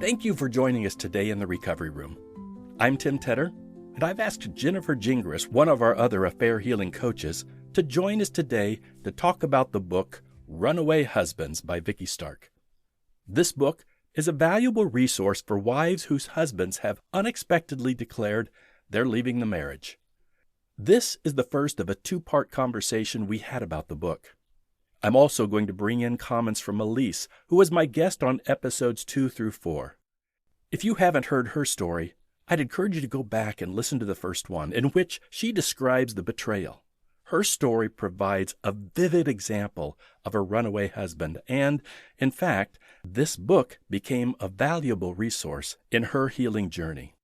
Thank you for joining us today in the Recovery Room. I'm Tim Tedder, and I've asked Jennifer Gingras, one of our other affair healing coaches, to join us today to talk about the book Runaway Husbands by Vicki Stark. This book is a valuable resource for wives whose husbands have unexpectedly declared they're leaving the marriage. This is the first of a two-part conversation we had about the book. I'm also going to bring in comments from Elise, who was my guest on episodes 2 through 4. If you haven't heard her story, I'd encourage you to go back and listen to the first one, in which she describes the betrayal. Her story provides a vivid example of a runaway husband, and, in fact, this book became a valuable resource in her healing journey.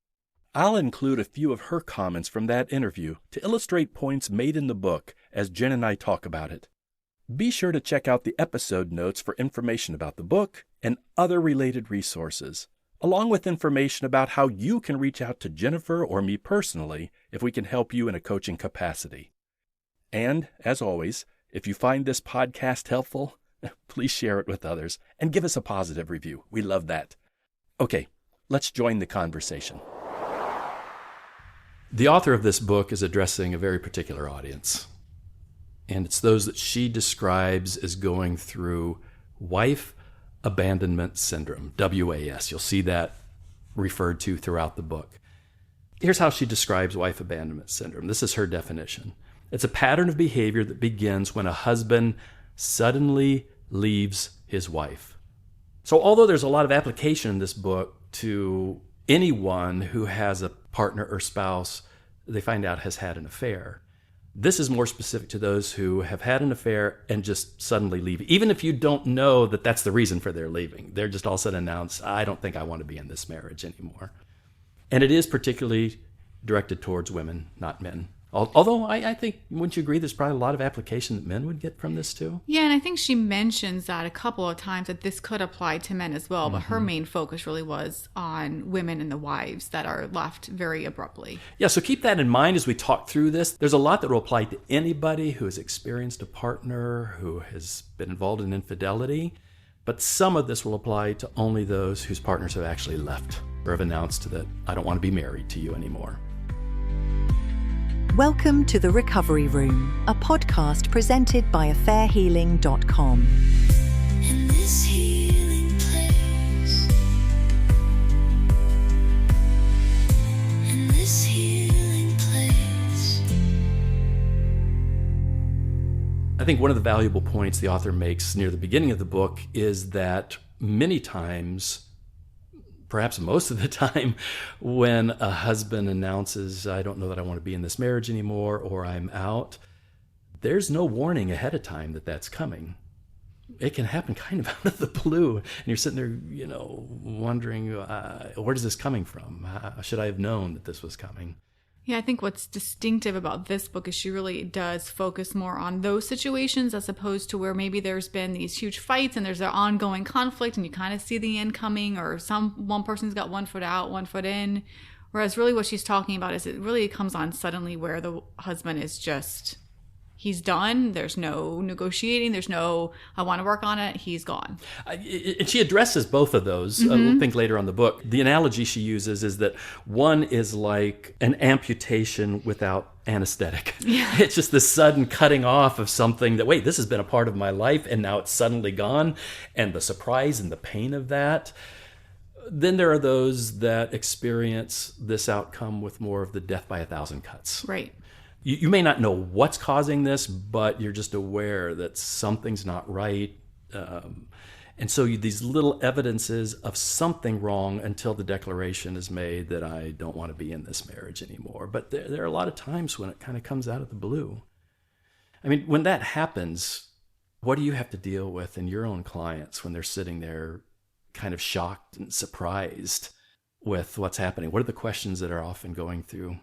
I'll include a few of her comments from that interview to illustrate points made in the book as Jen and I talk about it. Be sure to check out the episode notes for information about the book and other related resources, along with information about how you can reach out to Jennifer or me personally if we can help you in a coaching capacity. And, as always, if you find this podcast helpful, please share it with others and give us a positive review. We love that. Okay, let's join the conversation. The author of this book is addressing a very particular audience, and it's those that she describes as going through wife abandonment syndrome, WAS. You'll see that referred to throughout the book. Here's how she describes wife abandonment syndrome. This is her definition. It's a pattern of behavior that begins when a husband suddenly leaves his wife. So although there's a lot of application in this book to anyone who has a partner or spouse they find out has had an affair, this is more specific to those who have had an affair and just suddenly leave. Even if you don't know that that's the reason for their leaving, they're just all of a sudden announce, I don't think I want to be in this marriage anymore. And it is particularly directed towards women, not men. Although I think, wouldn't you agree, there's probably a lot of application that men would get from this too? Yeah, and I think she mentions that a couple of times that this could apply to men as well, but her main focus really was on women and the wives that are left very abruptly. Yeah, so keep that in mind as we talk through this. There's a lot that will apply to anybody who has experienced a partner who has been involved in infidelity, but some of this will apply to only those whose partners have actually left or have announced that I don't want to be married to you anymore. Welcome to The Recovery Room, a podcast presented by affairhealing.com. In this healing place, in this healing place. I think one of the valuable points the author makes near the beginning of the book is that many times, perhaps most of the time, when a husband announces, I don't know that I want to be in this marriage anymore, or I'm out, there's no warning ahead of time that that's coming. It can happen kind of out of the blue, and you're sitting there, wondering, where is this coming from? How should I have known that this was coming? Yeah, I think what's distinctive about this book is she really does focus more on those situations as opposed to where maybe there's been these huge fights and there's an ongoing conflict and you kind of see the end coming, or one person's got one foot out, one foot in. Whereas really what she's talking about is it really comes on suddenly where the husband is just, he's done. There's no negotiating. There's no, I want to work on it. He's gone. And she addresses both of those, I think, later on the book. The analogy she uses is that one is like an amputation without anesthetic. Yeah. It's just the sudden cutting off of something that, wait, this has been a part of my life, and now it's suddenly gone. And the surprise and the pain of that. Then there are those that experience this outcome with more of the death by 1,000 cuts. Right. You may not know what's causing this, but you're just aware that something's not right. And so these little evidences of something wrong until the declaration is made that I don't want to be in this marriage anymore. But there are a lot of times when it kind of comes out of the blue. I mean, when that happens, what do you have to deal with in your own clients when they're sitting there kind of shocked and surprised with what's happening? What are the questions that are often going through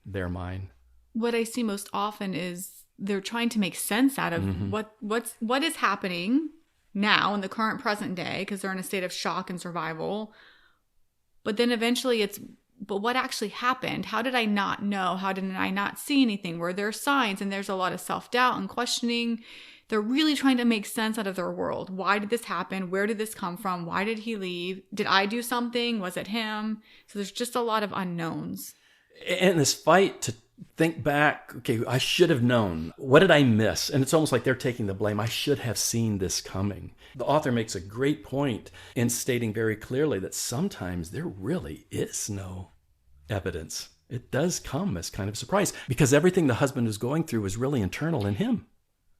their mind? What I see most often is they're trying to make sense out of what is happening now in the current present day, because they're in a state of shock and survival. But then eventually it's, but what actually happened? How did I not know? How did I not see anything? Were there signs? And there's a lot of self-doubt and questioning. They're really trying to make sense out of their world. Why did this happen? Where did this come from? Why did he leave? Did I do something? Was it him? So there's just a lot of unknowns. And this fight to think back, okay, I should have known. What did I miss? And it's almost like they're taking the blame. I should have seen this coming. The author makes a great point in stating very clearly that sometimes there really is no evidence. It does come as kind of a surprise because everything the husband is going through is really internal in him.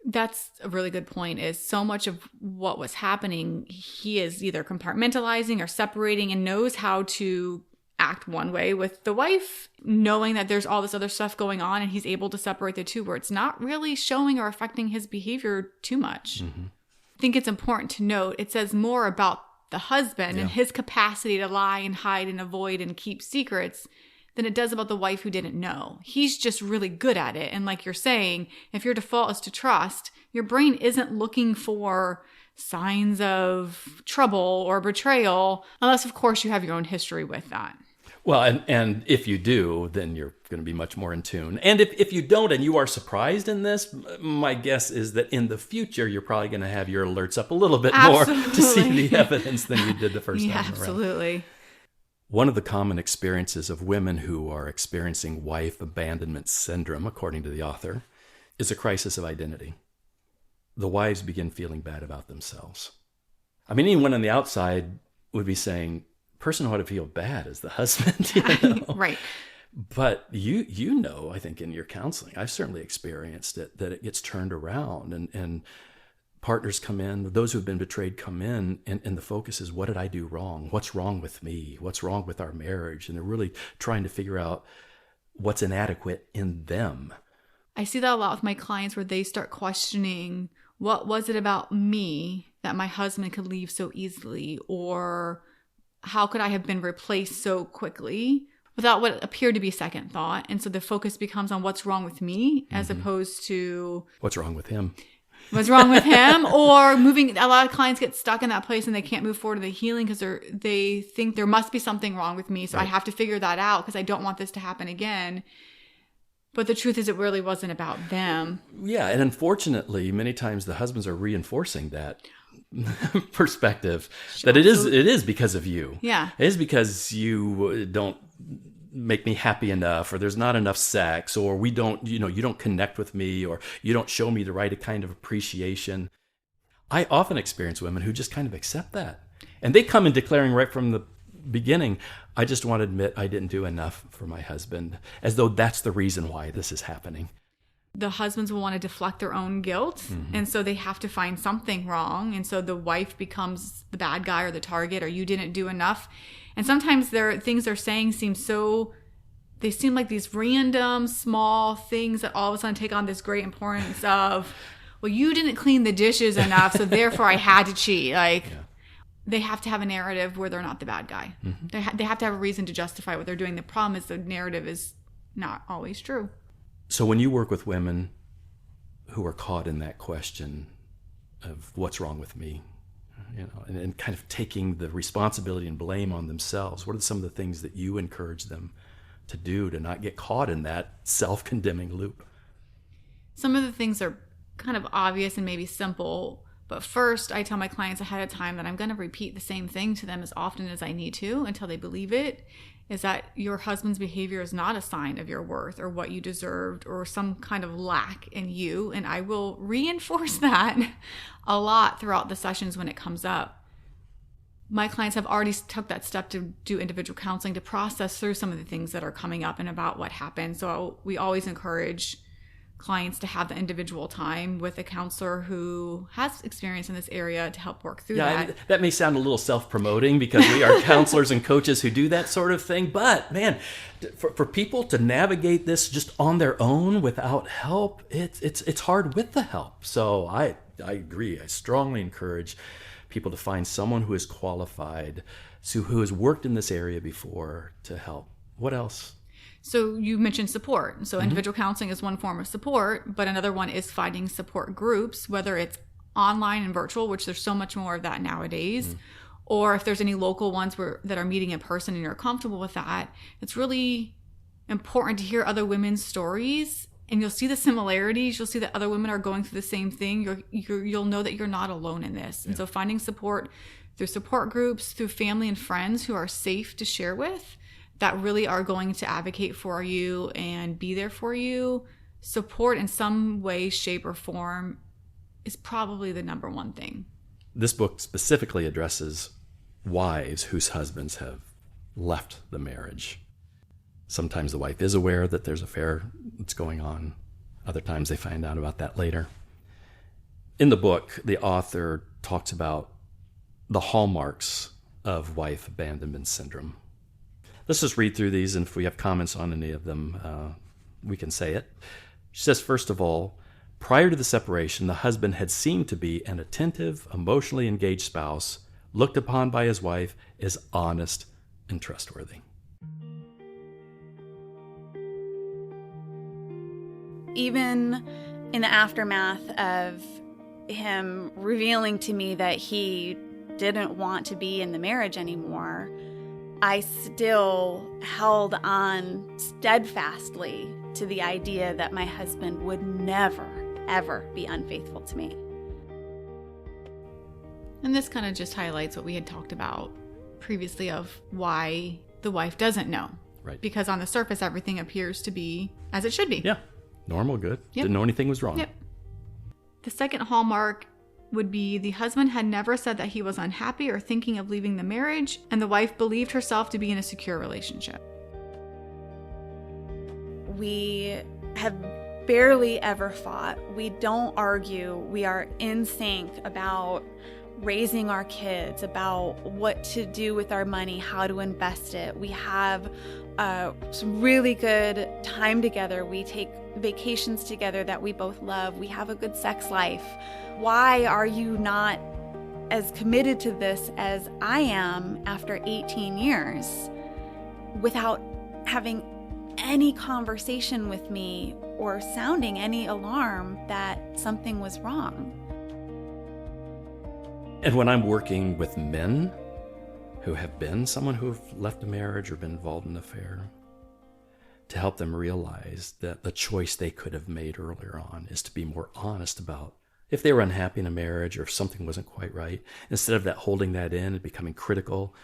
That's a really good point, is so much of what was happening, he is either compartmentalizing or separating and knows how to act one way with the wife, knowing that there's all this other stuff going on, and he's able to separate the two where it's not really showing or affecting his behavior too much. Mm-hmm. I think it's important to note it says more about the husband and his capacity to lie and hide and avoid and keep secrets than it does about the wife who didn't know. He's just really good at it. And like you're saying, if your default is to trust, your brain isn't looking for signs of trouble or betrayal, unless, of course, you have your own history with that. Well, and if you do, then you're going to be much more in tune. And if you don't and you are surprised in this, my guess is that in the future, you're probably going to have your alerts up a little bit more to see the evidence than you did the first time around. Absolutely. One of the common experiences of women who are experiencing wife abandonment syndrome, according to the author, is a crisis of identity. The wives begin feeling bad about themselves. I mean, anyone on the outside would be saying, person who ought to feel bad is the husband, you know? Right. But you know, I think in your counseling, I've certainly experienced it, that it gets turned around and partners come in, those who've been betrayed come in, and the focus is, what did I do wrong? What's wrong with me? What's wrong with our marriage? And they're really trying to figure out what's inadequate in them. I see that a lot with my clients where they start questioning, what was it about me that my husband could leave so easily? Or how could I have been replaced so quickly without what appeared to be second thought? And so the focus becomes on what's wrong with me as opposed to what's wrong with him. What's wrong with him? Or moving. A lot of clients get stuck in that place and they can't move forward to the healing because they think there must be something wrong with me. So I have to figure that out because I don't want this to happen again. But the truth is, it really wasn't about them. Yeah. And unfortunately, many times the husbands are reinforcing that perspective that it is because of you. Yeah. It is because you don't make me happy enough, or there's not enough sex, or we don't, you don't connect with me, or you don't show me the right kind of appreciation. I often experience women who just kind of accept that. And they come in declaring right from the beginning, I just want to admit I didn't do enough for my husband, as though that's the reason why this is happening. The husbands will want to deflect their own guilt. And so they have to find something wrong. And so the wife becomes the bad guy or the target, or you didn't do enough. And sometimes things they're saying seem like these random small things that all of a sudden take on this great importance of, well, you didn't clean the dishes enough, so therefore I had to cheat. They have to have a narrative where they're not the bad guy. They have to have a reason to justify what they're doing. The problem is the narrative is not always true. So when you work with women who are caught in that question of what's wrong with me, and kind of taking the responsibility and blame on themselves, what are some of the things that you encourage them to do to not get caught in that self-condemning loop? Some of the things are kind of obvious and maybe simple, but first I tell my clients ahead of time that I'm going to repeat the same thing to them as often as I need to until they believe it, is that your husband's behavior is not a sign of your worth or what you deserved or some kind of lack in you. And I will reinforce that a lot throughout the sessions when it comes up. My clients have already took that step to do individual counseling to process through some of the things that are coming up and about what happened. So we always encourage clients to have the individual time with a counselor who has experience in this area to help work through that. That may sound a little self-promoting because we are counselors and coaches who do that sort of thing. But man, for people to navigate this just on their own without help, it's hard with the help. So I agree. I strongly encourage people to find someone who is qualified, who has worked in this area before to help. What else? So you mentioned support. So individual counseling is one form of support, but another one is finding support groups, whether it's online and virtual, which there's so much more of that nowadays, or if there's any local ones that are meeting in person and you're comfortable with that, it's really important to hear other women's stories, and you'll see the similarities. You'll see that other women are going through the same thing. You'll know that you're not alone in this. And so finding support through support groups, through family and friends who are safe to share with, that really are going to advocate for you and be there for you, support in some way, shape, or form is probably the number one thing. This book specifically addresses wives whose husbands have left the marriage. Sometimes the wife is aware that there's an affair that's going on. Other times they find out about that later. In the book, the author talks about the hallmarks of wife abandonment syndrome. Let's just read through these, and if we have comments on any of them, we can say it. She says, first of all, prior to the separation, the husband had seemed to be an attentive, emotionally engaged spouse, looked upon by his wife as honest and trustworthy. Even in the aftermath of him revealing to me that he didn't want to be in the marriage anymore, I still held on steadfastly to the idea that my husband would never, ever be unfaithful to me. And this kind of just highlights what we had talked about previously of why the wife doesn't know. Right. Because on the surface, everything appears to be as it should be. Yeah. Normal, good. Yep. Didn't know anything was wrong. Yep. The second hallmark would be the husband had never said that he was unhappy or thinking of leaving the marriage, and the wife believed herself to be in a secure relationship. We have barely ever fought. We don't argue. We are in sync about raising our kids, about what to do with our money, how to invest it. We have some really good time together. We take vacations together that we both love. We have a good sex life. Why are you not as committed to this as I am after 18 years without having any conversation with me or sounding any alarm that something was wrong? And when I'm working with men who have been someone who have left a marriage or been involved in an affair, to help them realize that the choice they could have made earlier on is to be more honest about if they were unhappy in a marriage or if something wasn't quite right, instead of that holding that in and becoming critical,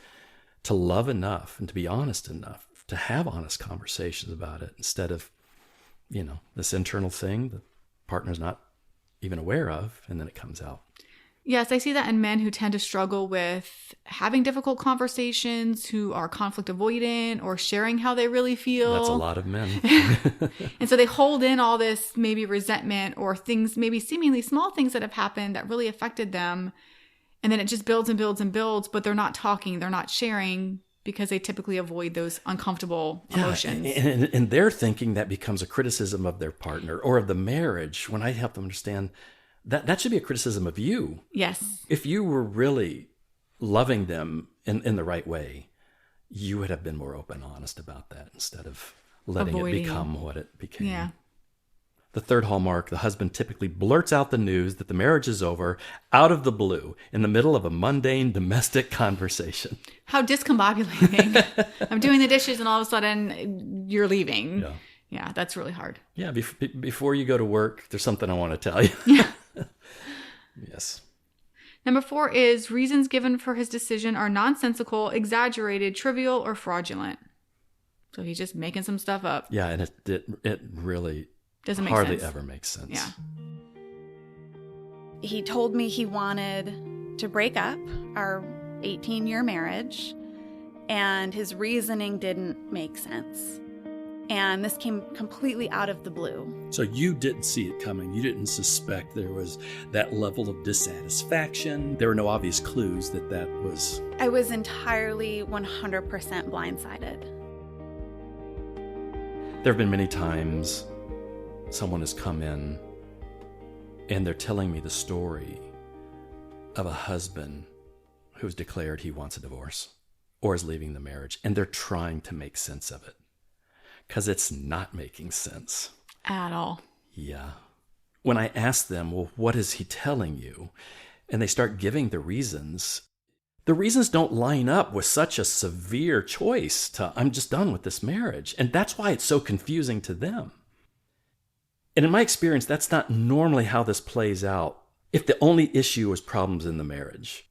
to love enough and to be honest enough, to have honest conversations about it instead of, this internal thing the partner's not even aware of, and then it comes out. Yes, I see that in men who tend to struggle with having difficult conversations, who are conflict avoidant or sharing how they really feel. That's a lot of men. And so they hold in all this maybe resentment or things, maybe seemingly small things that have happened that really affected them. And then it just builds and builds and builds, but they're not talking, they're not sharing because they typically avoid those uncomfortable emotions. And in their thinking, that becomes a criticism of their partner or of the marriage. When I help them understand that should be a criticism of you. Yes. If you were really loving them in the right way, you would have been more open and honest about that instead of letting it become what it became. Yeah. The third hallmark, the husband typically blurts out the news that the marriage is over out of the blue in the middle of a mundane domestic conversation. How discombobulating. I'm doing the dishes and all of a sudden you're leaving. Yeah. Yeah, that's really hard. Yeah, before you go to work, there's something I want to tell you. Yeah. Yes. Number 4 is reasons given for his decision are nonsensical, exaggerated, trivial, or fraudulent. So he's just making some stuff up. Yeah, and it really Doesn't make hardly sense. ever makes sense. Yeah. He told me he wanted to break up our 18-year marriage, and his reasoning didn't make sense. And this came completely out of the blue. So you didn't see it coming. You didn't suspect there was that level of dissatisfaction. There were no obvious clues that was... I was entirely 100% blindsided. There have been many times someone has come in and they're telling me the story of a husband who's declared he wants a divorce or is leaving the marriage, and they're trying to make sense of it. Because it's not making sense. At all. Yeah. When I ask them, well, what is he telling you? And they start giving the reasons, the reasons don't line up with such a severe choice to, I'm just done with this marriage. And that's why it's so confusing to them. And in my experience, that's not normally how this plays out if the only issue is problems in the marriage.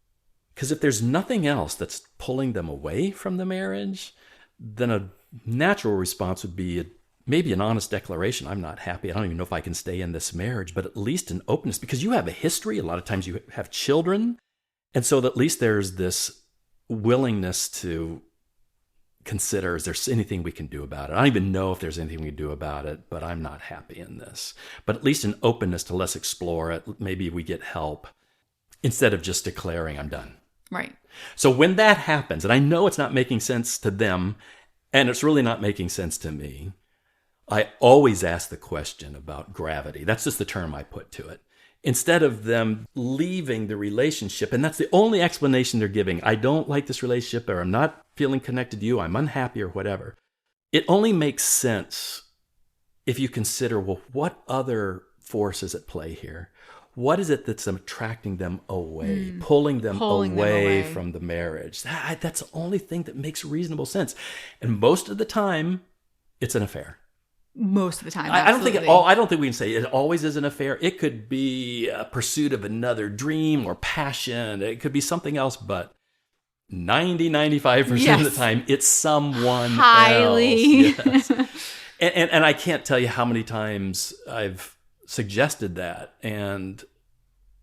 Because if there's nothing else that's pulling them away from the marriage, then a natural response would be maybe an honest declaration. I'm not happy. I don't even know if I can stay in this marriage, but at least an openness, because you have a history. A lot of times you have children. And so at least there's this willingness to consider, is there anything we can do about it? I don't even know if there's anything we can do about it, but I'm not happy in this. But at least an openness to let's explore it. Maybe we get help instead of just declaring I'm done. Right. So when that happens, and I know it's not making sense to them, and it's really not making sense to me, I always ask the question about gravity. That's just the term I put to it. Instead of them leaving the relationship, and that's the only explanation they're giving, I don't like this relationship, or I'm not feeling connected to you, I'm unhappy, or whatever. It only makes sense if you consider, well, what other force is at play here? What is it that's attracting them away, pulling them away from the marriage? That's the only thing that makes reasonable sense. And most of the time, it's an affair. Most of the time, I don't think we can say it always is an affair. It could be a pursuit of another dream or passion. It could be something else, but 95% of the time, it's someone highly else. Yes. and I can't tell you how many times I've suggested that, and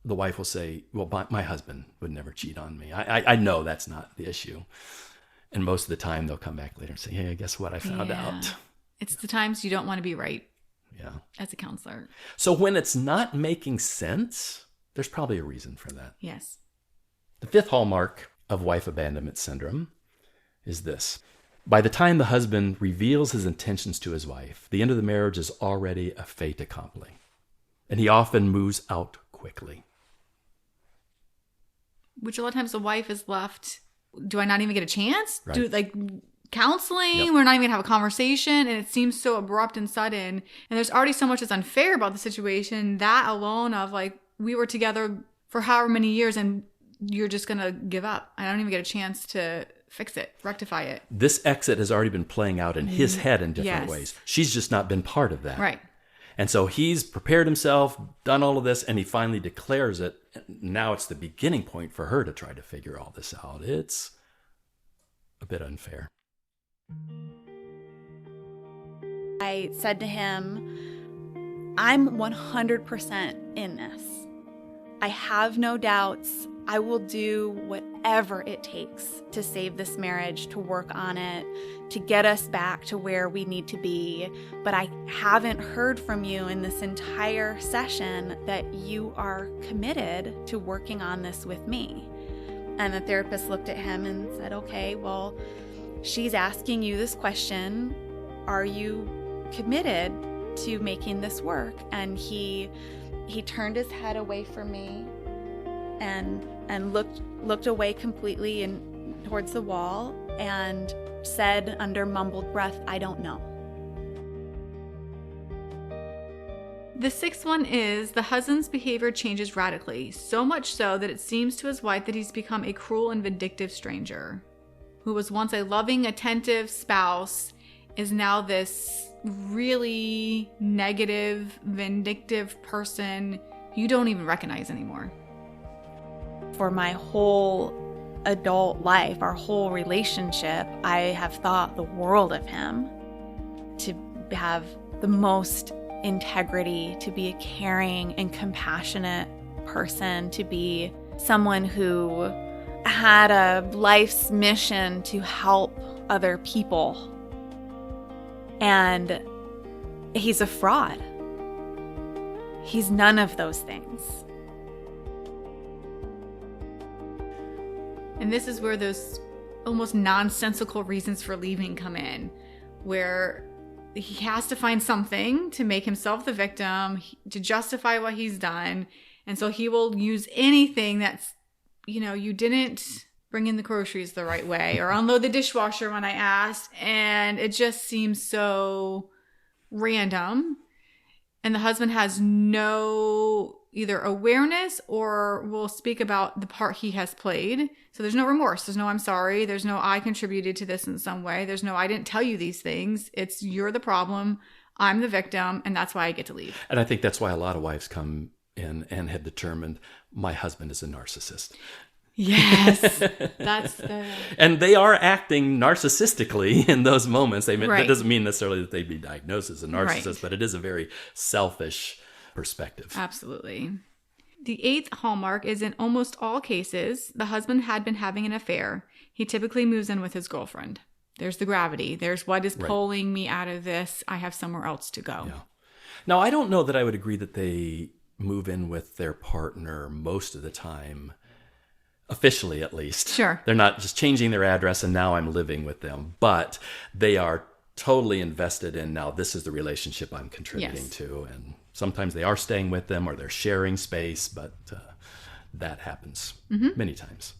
the wife will say, well, my husband would never cheat on me. I know that's not the issue. And most of the time, they'll come back later and say, hey, guess what? I found out. It's the times you don't want to be right. Yeah. As a counselor. So when it's not making sense, there's probably a reason for that. Yes. The fifth hallmark of wife abandonment syndrome is this. By the time the husband reveals his intentions to his wife, the end of the marriage is already a fait accompli. And he often moves out quickly. Which a lot of times the wife is left, do I not even get a chance? Right. Counseling, Yep. we're not even gonna have a conversation, and it seems so abrupt and sudden, and there's already so much that's unfair about the situation. That alone of we were together for however many years and you're just gonna give up. I don't even get a chance to fix it, rectify it. This exit has already been playing out in his head in different Yes. ways. She's just not been part of that. Right. And so he's prepared himself, done all of this, and he finally declares it. Now it's the beginning point for her to try to figure all this out. It's a bit unfair. I said to him, I'm 100% in this. I have no doubts. I will do whatever it takes to save this marriage, to work on it, to get us back to where we need to be. But I haven't heard from you in this entire session that you are committed to working on this with me. And the therapist looked at him and said, okay, well, she's asking you this question. Are you committed to making this work? And he turned his head away from me and looked away completely and towards the wall and said under mumbled breath, I don't know. The sixth one is the husband's behavior changes radically, so much so that it seems to his wife that he's become a cruel and vindictive stranger. Who was once a loving, attentive spouse is now this really negative, vindictive person you don't even recognize anymore. For my whole adult life, our whole relationship, I have thought the world of him, to have the most integrity, to be a caring and compassionate person, to be someone who had a life's mission to help other people. And he's a fraud. He's none of those things. And this is where those almost nonsensical reasons for leaving come in, where he has to find something to make himself the victim, to justify what he's done. And so he will use anything that's, you didn't bring in the groceries the right way or unload the dishwasher when I asked. And it just seems so random. And the husband has no either awareness or will speak about the part he has played. So there's no remorse. There's no I'm sorry. There's no I contributed to this in some way. There's no I didn't tell you these things. It's you're the problem. I'm the victim. And that's why I get to leave. And I think that's why a lot of wives come in and have determined my husband is a narcissist. Yes. That's the... And they are acting narcissistically in those moments. That Right. doesn't mean necessarily that they'd be diagnosed as a narcissist, Right. but it is a very selfish perspective. Absolutely. The eighth hallmark is in almost all cases, the husband had been having an affair. He typically moves in with his girlfriend. There's the gravity. There's what is Right. pulling me out of this. I have somewhere else to go. Yeah. Now, I don't know that I would agree that they move in with their partner most of the time, officially at least. Sure. They're not just changing their address and now I'm living with them, but they are totally invested in now this is the relationship I'm contributing Yes. to. And sometimes they are staying with them or they're sharing space, but that happens many times.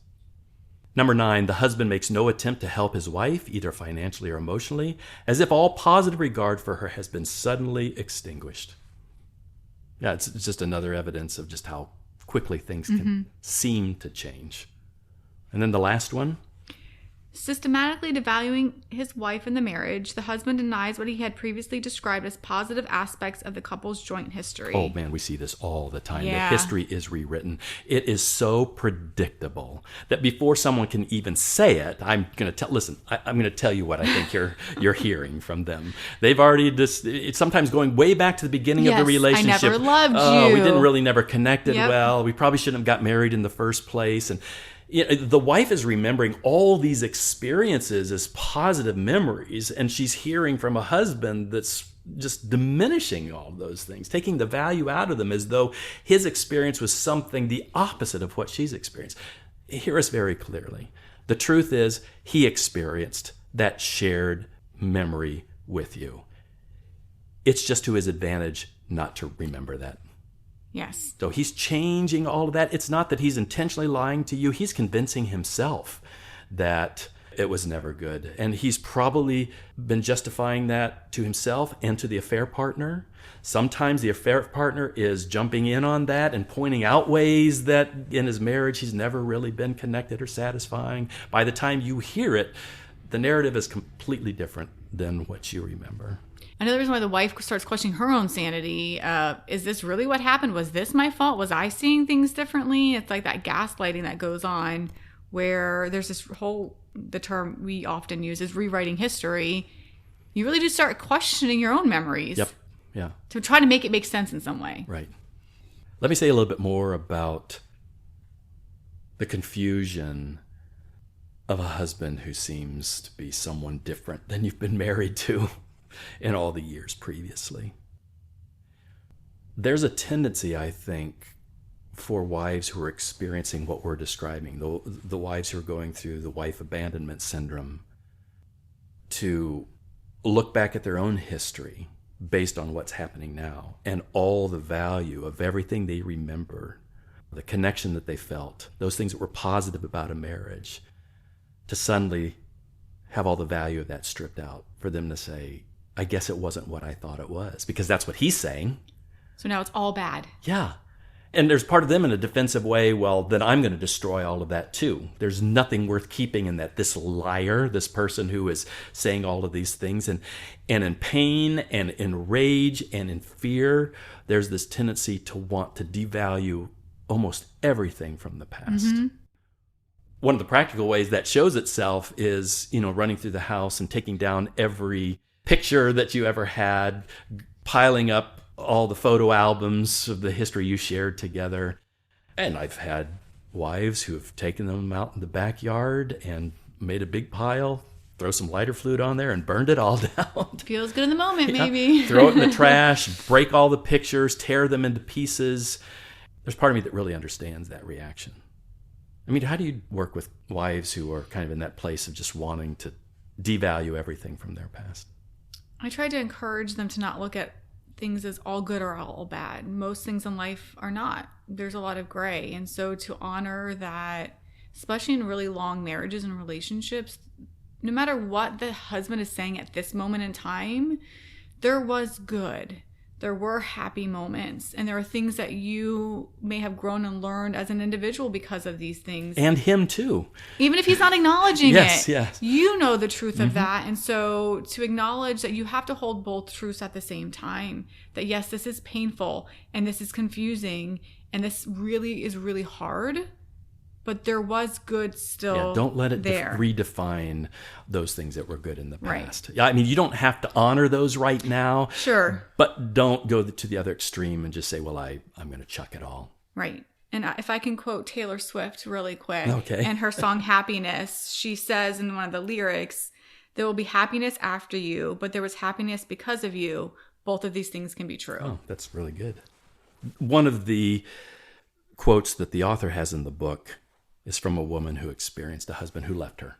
Number 9, the husband makes no attempt to help his wife, either financially or emotionally, as if all positive regard for her has been suddenly extinguished. Yeah, it's just another evidence of just how quickly things can seem to change. And then the last one. Systematically devaluing his wife in the marriage, the husband denies what he had previously described as positive aspects of the couple's joint history. Oh man, we see this all the time. Yeah. The history is rewritten. It is so predictable that before someone can even say it, I'm going to tell. Listen, I'm going to tell you what I think you're hearing from them. They've already it's sometimes going way back to the beginning of the Yes, relationship. I never loved We you. didn't really never connected Yep. well. We probably shouldn't have got married in the first place. And the wife is remembering all these experiences as positive memories, and she's hearing from a husband that's just diminishing all of those things, taking the value out of them as though his experience was something the opposite of what she's experienced. Hear us very clearly. The truth is, he experienced that shared memory with you. It's just to his advantage not to remember that. Yes. So he's changing all of that. It's not that he's intentionally lying to you. He's convincing himself that it was never good. And he's probably been justifying that to himself and to the affair partner. Sometimes the affair partner is jumping in on that and pointing out ways that in his marriage he's never really been connected or satisfying. By the time you hear it, the narrative is completely different than what you remember. Another reason why the wife starts questioning her own sanity, is this really what happened? Was this my fault? Was I seeing things differently? It's like that gaslighting that goes on where there's this whole, the term we often use is rewriting history. You really do start questioning your own memories. Yep. Yeah. To try to make it make sense in some way. Right. Let me say a little bit more about the confusion of a husband who seems to be someone different than you've been married to in all the years previously. There's a tendency, I think, for wives who are experiencing what we're describing, the wives who are going through the wife abandonment syndrome, to look back at their own history based on what's happening now and all the value of everything they remember, the connection that they felt, those things that were positive about a marriage, to suddenly have all the value of that stripped out, for them to say, I guess it wasn't what I thought it was, because that's what he's saying. So now it's all bad. Yeah. And there's part of them in a defensive way, well, then I'm going to destroy all of that too. There's nothing worth keeping in that. This liar, this person who is saying all of these things, and in pain and in rage and in fear, there's this tendency to want to devalue almost everything from the past. Mm-hmm. One of the practical ways that shows itself is, running through the house and taking down every picture that you ever had, piling up all the photo albums of the history you shared together. And I've had wives who have taken them out in the backyard and made a big pile, throw some lighter fluid on there and burned it all down. Feels good in the moment, maybe. Throw it in the trash, break all the pictures, tear them into pieces. There's part of me that really understands that reaction. I mean, how do you work with wives who are kind of in that place of just wanting to devalue everything from their past? I try to encourage them to not look at things as all good or all bad. Most things in life are not. There's a lot of gray. And so to honor that, especially in really long marriages and relationships, no matter what the husband is saying at this moment in time, there was good. there were happy moments, and there are things that you may have grown and learned as an individual because of these things. And him too. Even if he's not acknowledging Yes, it, yes. you know the truth of that. And so to acknowledge that you have to hold both truths at the same time, that yes, this is painful and this is confusing and this really is really hard, but there was good still there. Yeah, don't let it redefine those things that were good in the past. Right. Yeah, I mean, you don't have to honor those right now. Sure. But don't go to the other extreme and just say, well, I'm going to chuck it all. Right. And if I can quote Taylor Swift really quick, okay. and her song Happiness, she says in one of the lyrics, there will be happiness after you, but there was happiness because of you. Both of these things can be true. Oh, that's really good. One of the quotes that the author has in the book is from a woman who experienced a husband who left her.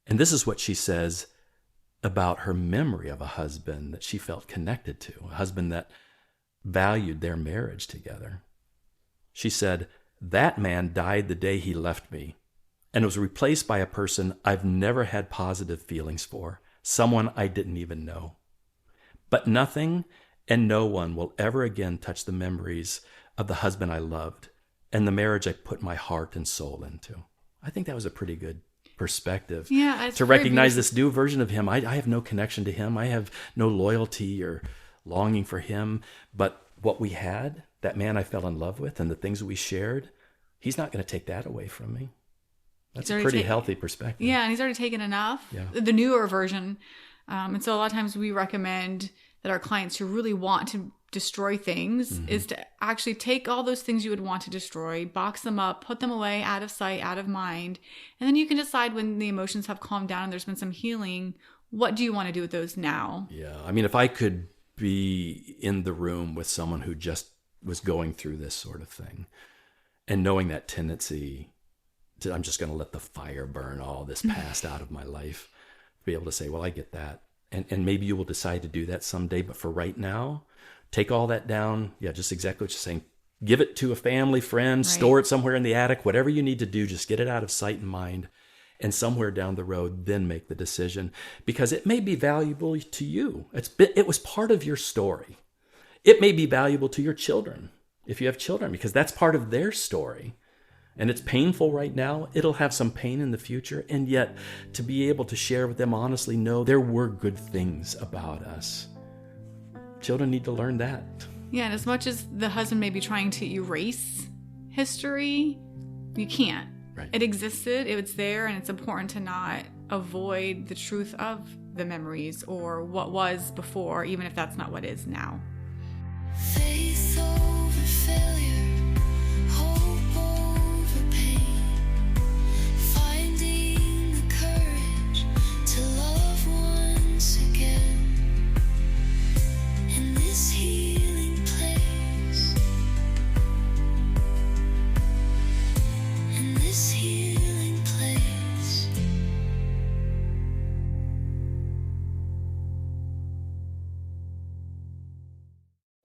And this is what she says about her memory of a husband that she felt connected to, a husband that valued their marriage together. She said, "That man died the day he left me and was replaced by a person I've never had positive feelings for, someone I didn't even know. But nothing and no one will ever again touch the memories of the husband I loved and the marriage I put my heart and soul into." I think that was a pretty good perspective. Yeah, to recognize this new version of him. I have no connection to him. I have no loyalty or longing for him. But what we had, that man I fell in love with and the things that we shared, he's not going to take that away from me. That's a pretty healthy perspective. Yeah, and he's already taken enough. Yeah. The newer version. And so a lot of times we recommend that our clients who really want to destroy things is to actually take all those things you would want to destroy, box them up, put them away, out of sight, out of mind. And then you can decide when the emotions have calmed down and there's been some healing, what do you want to do with those now? Yeah. I mean, if I could be in the room with someone who just was going through this sort of thing and knowing that tendency to, I'm just going to let the fire burn all this past out of my life, be able to say, well, I get that. And maybe you will decide to do that someday. But for right now, take all that down. Yeah, just exactly what you're saying. Give it to a family, friend, store it somewhere in the attic, whatever you need to do, just get it out of sight and mind. And somewhere down the road, then make the decision. Because it may be valuable to you. It was part of your story. It may be valuable to your children, if you have children, because that's part of their story. And it's painful right now. It'll have some pain in the future. And yet, to be able to share with them honestly, no, there were good things about us. Children need to learn that. Yeah, and as much as the husband may be trying to erase history, you can't. Right. It existed, it was there, and it's important to not avoid the truth of the memories or what was before, even if that's not what is now. Faith over failure.